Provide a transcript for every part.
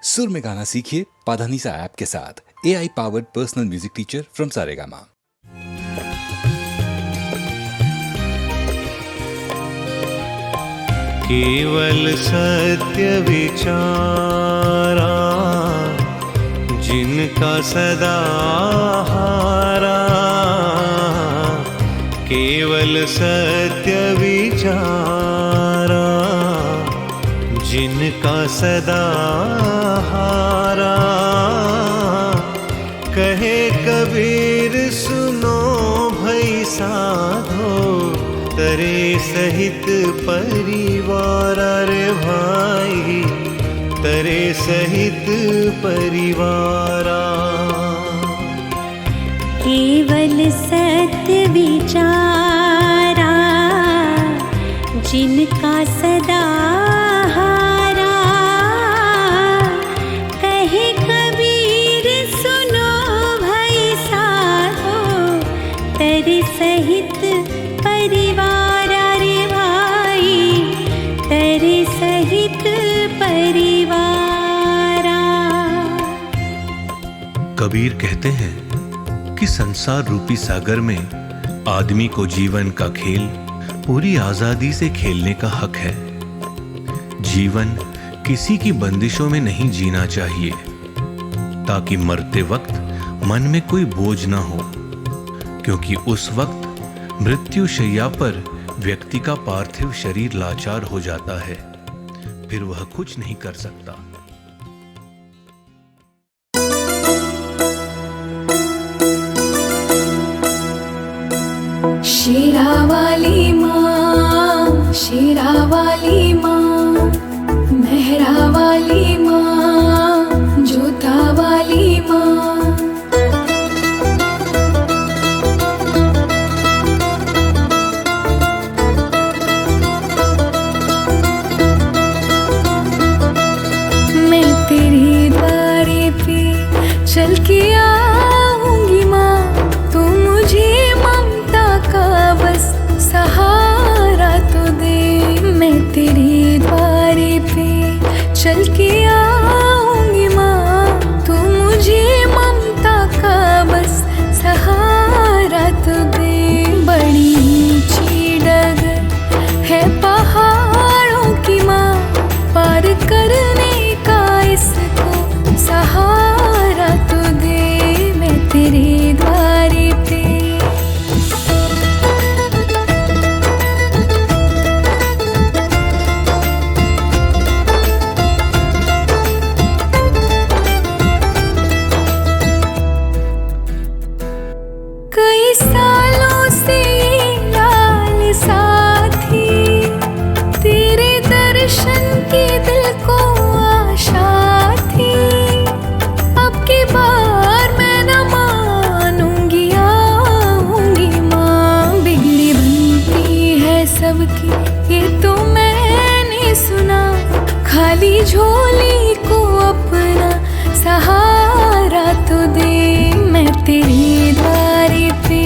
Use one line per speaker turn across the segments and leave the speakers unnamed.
सुर में गाना सीखिए पाधानीसा ऐप के साथ। AI powered personal music teacher from Saregama.
केवल सत्य विचारा जिनका सदा हारा, केवल सत्य विचारा जिनका सदा हारा। कहे कबीर सुनो भई साधो, तरे सहित परिवार रे भाई, तरे सहित परिवारा।
केवल सत्य विचारा जिनका सदा हारा, कहे कबीर सुनो भई साधो, तरे सहित परिवार रे भाई, तरे सहित परिवारा।
कबीर कहते हैं कि संसार रूपी सागर में आदमी को जीवन का खेल पूरी आजादी से खेलने का हक है। जीवन किसी की बंदिशों में नहीं जीना चाहिए, ताकि मरते वक्त मन में कोई बोझ ना हो, क्योंकि उस वक्त मृत्यु शैया पर व्यक्ति का पार्थिव शरीर लाचार हो जाता है, फिर वह कुछ नहीं कर सकता।
शेरा वाली माँ, शेरा वाली माँ, मेहरा वाली माँ, जोता वाली माँ। मैं तेरे द्वारे पे चल के आऊंगी माँ, तू मुझे ममता का बस सहारा तो दे। मैं तेरे द्वारे पे चल के आऊंगी माँ, तू मुझे ममता का बस सहारा तो दे। बड़ी ऊंची डगर है पहाड़ों की माँ, पार करने का इसको सहारा तो दे। मैं तेरे द्वारे पे कई सालों से लाल साथी, तेरे दर्शन की दिल को आशा थी। अब की बार मैं न मानूंगी, आऊंगी माँ। बिगड़ी बनती है सबकी ये तो मैंने सुना, खाली झोली को अपना सहारा तो दे। मैं तेरे द्वारे पे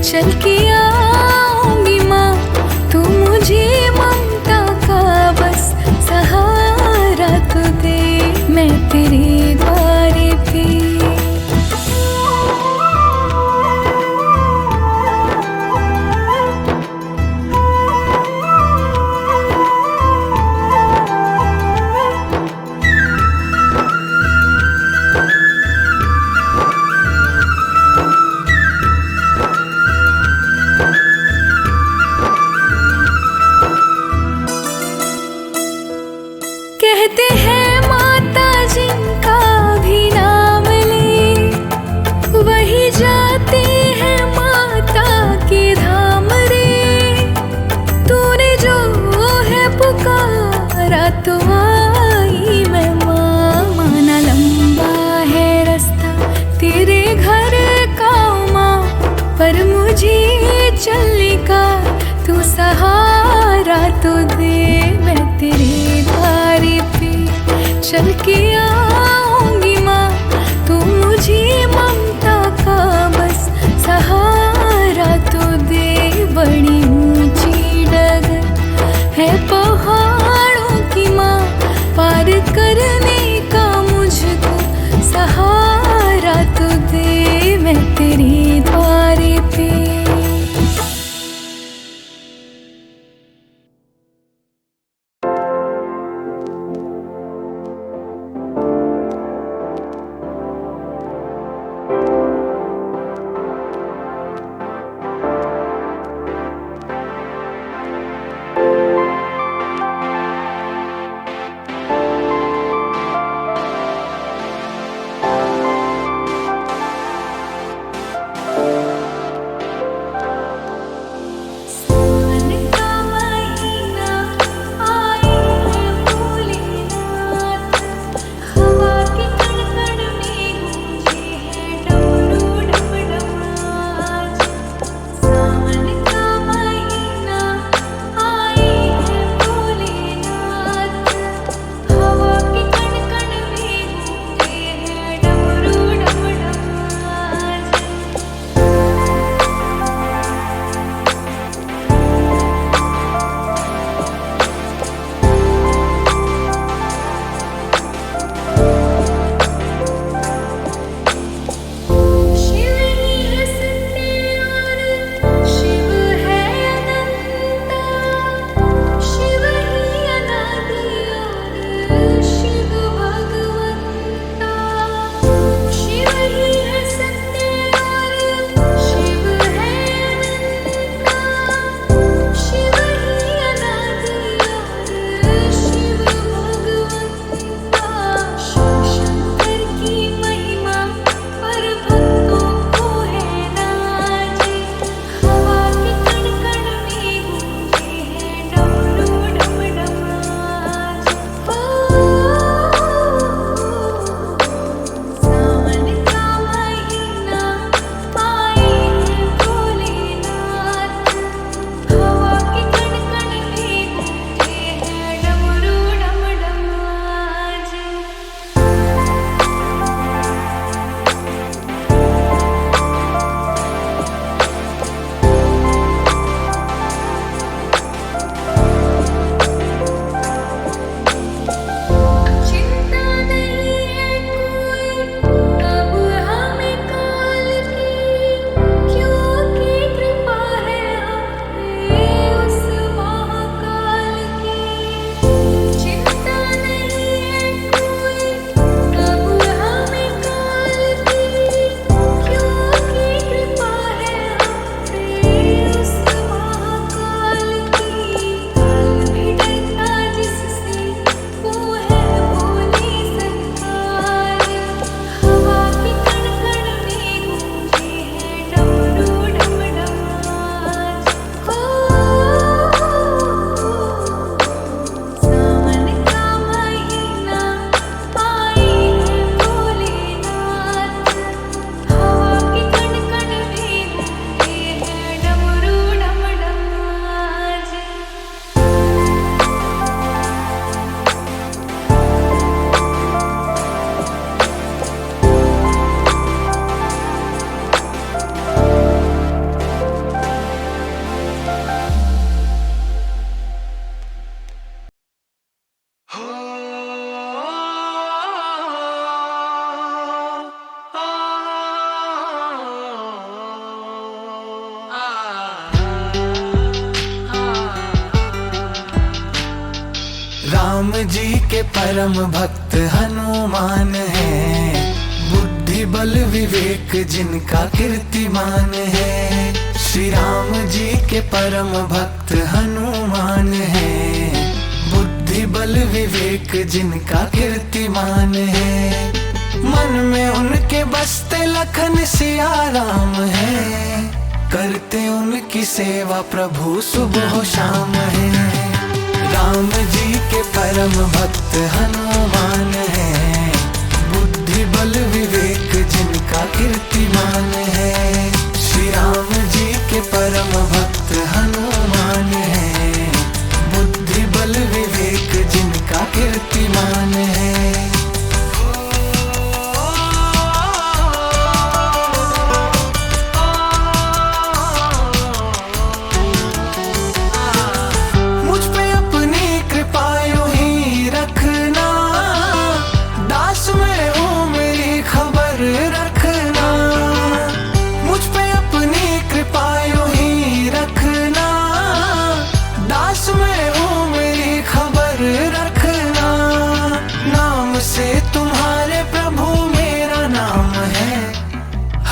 चल के आऊंगी माँ, तू मुझे ममता का बस सहारा तो दे। मैं तेरे द्वारे पे कहते हैं माता जिनका भी नाम ले, वही जाते हैं माता के धाम रे। तूने जो है पुकारा तो आई मैं माँ। माना लंबा है रास्ता तेरे घर का माँ, पर मुझे चलने का तू सहारा तो दे। मैं तेरे द्वारे पे चल के आऊंगी माँ, तू मुझे ममता का बस सहारा तो दे। बड़ी ऊंची डगर है पहाड़ों की माँ, पार करने का
जी के परम भक्त हनुमान है, बुद्धि बल विवेक जिनका कीर्तिमान है। श्री राम जी के परम भक्त हनुमान है, बुद्धि बल विवेक जिनका कीर्तिमान है। मन में उनके बसते लखन सिया राम है, करते उनकी सेवा प्रभु सुबह शाम है। राम जी के परम भक्त हनुमान है, बुद्धि बल विवेक जिनका कीर्तिमान है। श्री राम जी के परम भक्त हनुमान है, बुद्धि बल विवेक जिनका कीर्तिमान है।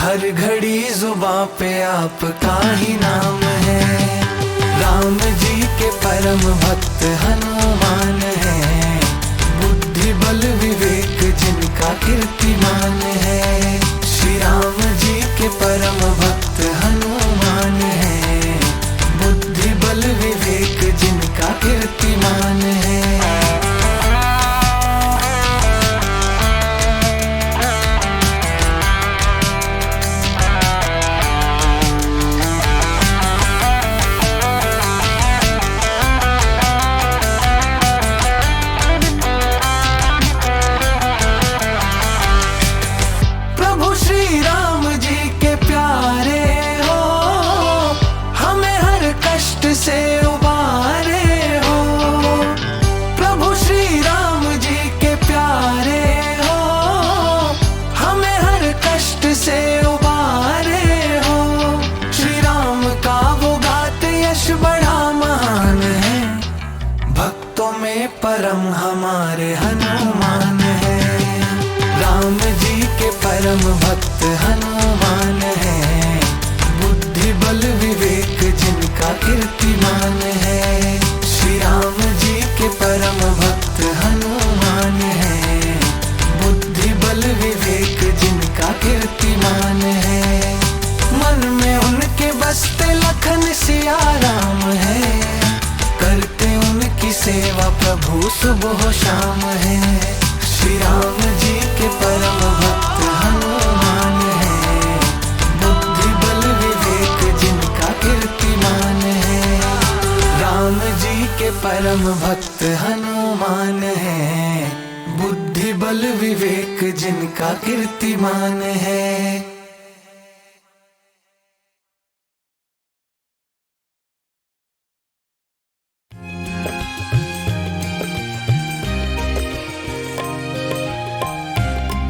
हर घड़ी जुबां पे आपका ही नाम है। राम जी के परम भक्त हनुमान है, बुद्धि बल विवेक जिनका कीर्तिमान है। श्री राम जी के परम भक्त हनुमान है, बुद्धि बल विवेक जिनका कीर्तिमान है। से उबारे हो प्रभु श्री राम जी के प्यारे हो, हमें हर कष्ट से उबारे हो। श्री राम का वो गाते यश बड़ा महान है, भक्तों में परम हमारे हनुमान है। राम जी के परम भक्त हनुमान है, बुद्धि बल विवेक जिनका कीर्तिमान है। श्री राम जी के परम भक्त हनुमान है, बुद्धि बल विवेक जिनका कीर्तिमान है। मन में उनके बसते लखन सिया राम है, करते उनकी सेवा प्रभु सुबह शाम है। श्री राम जी के परम भक्त हनुमान है, बुद्धि बल विवेक जिनका कीर्तिमान है। राम जी के परम भक्त हनुमान है, बुद्धि बल विवेक जिनका कीर्तिमान है।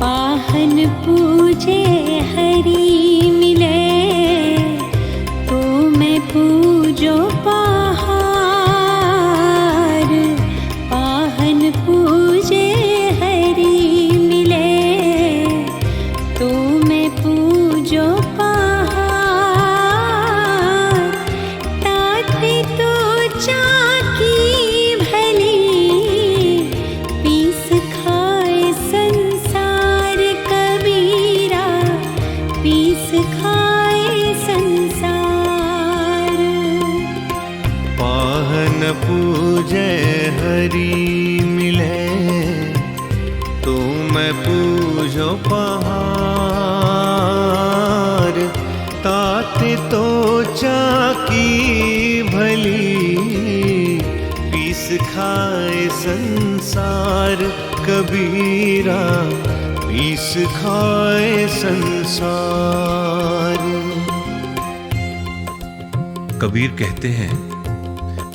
पाहन पूजे हरि मिले, तो मैं पूजो पहाड़। पाहन पूजे हरि मिले, तो मैं पूजो पहाड़। ताते तो चाकी भली, पीस खाए संसार कबीरा, पीस खाए संसार।
पाहन पूजे हरि मिले, तो मैं पूजो पहाड़। ताते तो चाकी भली, पीस खाए संसार कबीरा, पीस खाए संसार। कबीर कहते हैं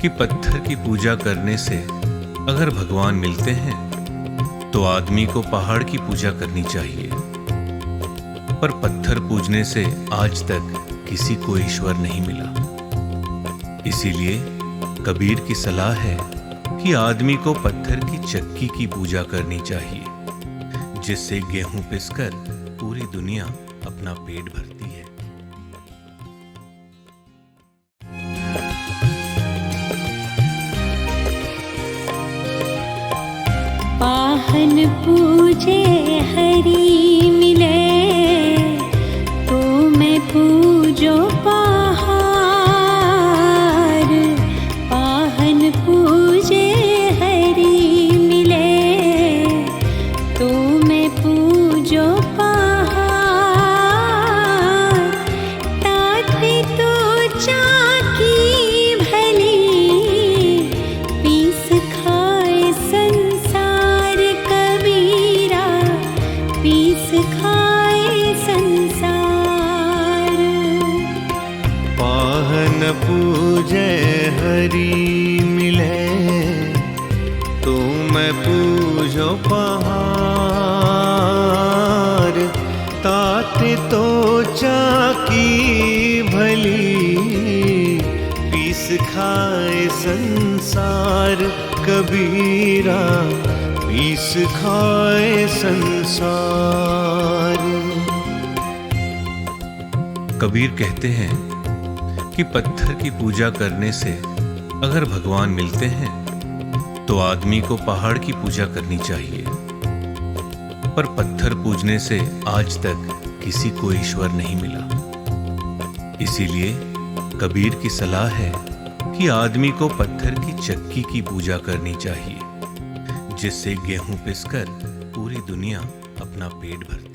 कि पत्थर की पूजा करने से अगर भगवान मिलते हैं तो आदमी को पहाड़ की पूजा करनी चाहिए, पर पत्थर पूजने से आज तक किसी को ईश्वर नहीं मिला। इसीलिए कबीर की सलाह है कि आदमी को पत्थर की चक्की की पूजा करनी चाहिए, जिससे गेहूं पिसकर पूरी दुनिया अपना पेट भरती है।
पाहन पूजे हरि मिले, तो मैं पूजो पहाड़। पाहन पूजे हरि मिले, तो मैं पूजो पहाड़। ताते तो चाकी भली, पीस खाए संसार कबीरा, पीस खाए संसार।
पाहन पूजे हरि मिले, तो मैं पूजो पहाड़। ताते तो चाकी भली, पीस खाए संसार कबीरा, पीस खाए संसार। कबीर कहते हैं कि पत्थर की पूजा करने से अगर भगवान मिलते हैं तो आदमी को पहाड़ की पूजा करनी चाहिए, पर पत्थर पूजने से आज तक किसी को ईश्वर नहीं मिला। इसीलिए कबीर की सलाह है कि आदमी को पत्थर की चक्की की पूजा करनी चाहिए, जिससे गेहूं पिसकर पूरी दुनिया अपना पेट भरती है।